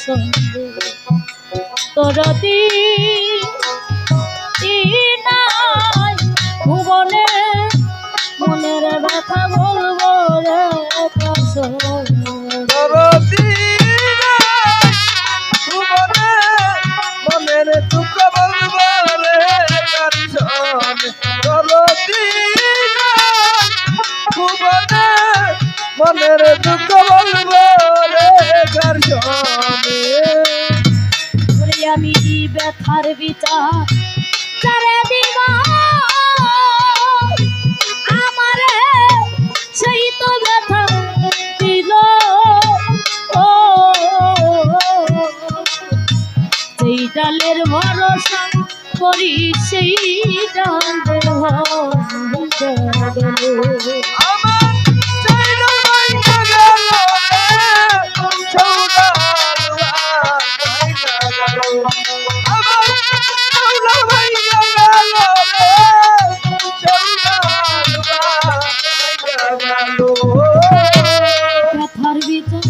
সঙ্গে তোর নাই ভুবনে মনের ব্যথা বলবো রে মনের দুঃখ বলবো রে ভুবনে মনের দুঃখ বলবো রে আমি ব্যথার বিচার চারে দিবা আমারে সেই তো ব্যথা দিল ও সেই ডালের ভরসা করি সেই ডালের ভরসা ব্যথার বিচার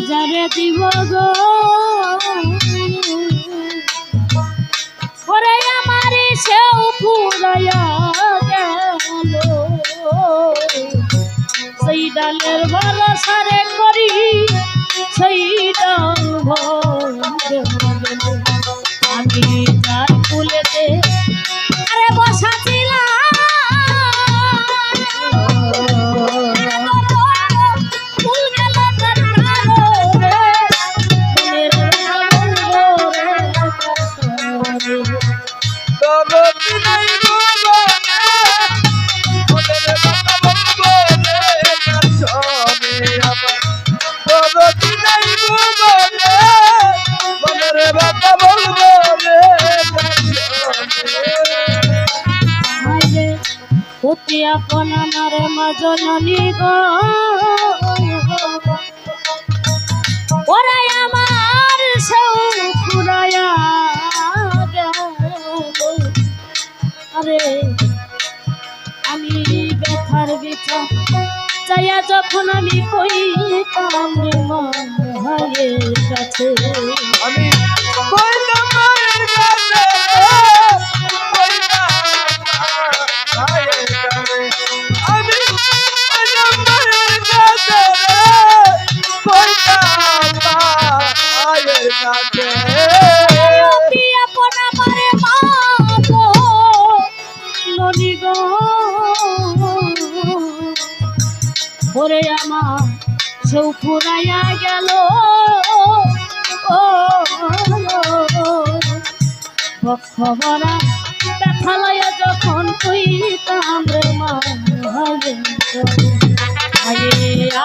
যারে দিব গো ওরে আমার সেও ফুরাইয়া গেল সেই ডালের ভরসারে করি সেই ডাল আমি যার ফুলেতে আরে বসা অতি আপন আমার মাজননী গো ওরাই আমার সৌ ফুরাইয়া আরে আমি ব্যথার বিচার চাইয়া যখন আমি কইতাম রে মায়ের কাছে আমি কইতাম মায়ের কাছে ওরে আমার সেও ফুরাইয়া গেল বক্ষ ভরা ব্যথা লইয়া যখন কইতাম রে মা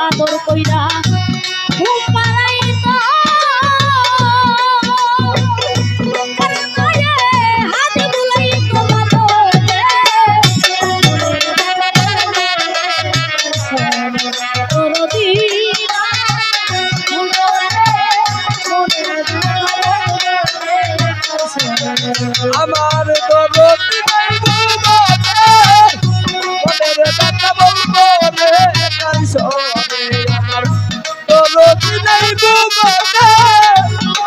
আদর কইরা ঘুম পাড়াইতো হাতে বুলাইতো আমার দরদি নাই মনের কথা বলবো রে কানসনে আমার দরদি নাই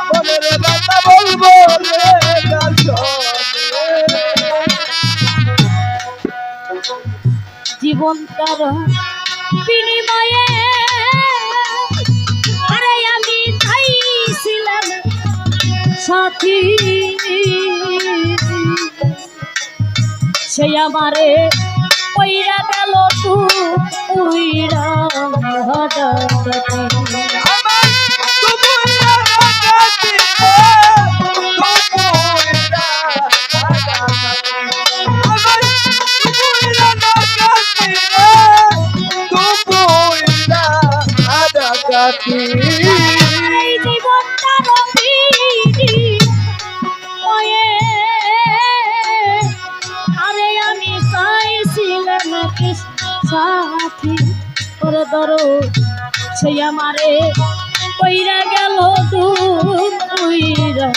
মনের কথা বলবো রে কানসনে জীবন তার বিনিময়ে আরে আমি চাইছিলাম সাথী সে আমারে পইরা গেল তুইরা আরে আমি চাইছিলাম সাথী করে ধরো সে আমারে কইরা গেল তুইরা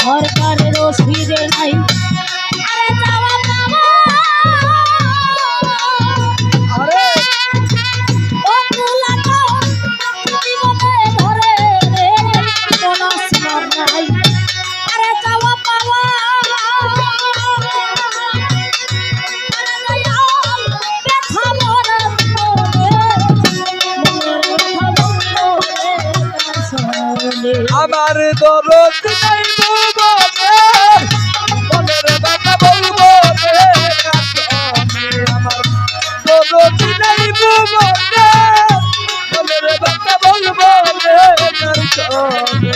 সরকারের অসুবিধে নাই আরে যাওয়া আরে ও তুলা তো জীবনে ধরে আমার দরদ নাই ভুবনে মনের কথা বলবো রে কাশনে আমার দরদ নাই ভুবনে মনের কথা বলবো রে কাশনে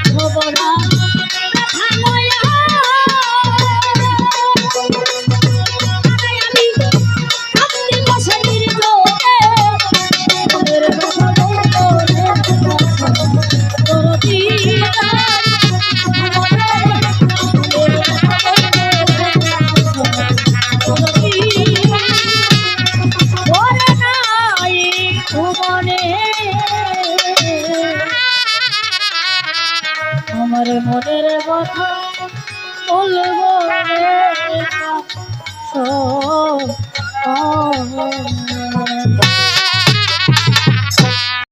খবরা কথা লয়া আমি আপনি বসে নির্জনে মনের কথা বলবো রে দরদি আমার মনের কথা বলবো রে।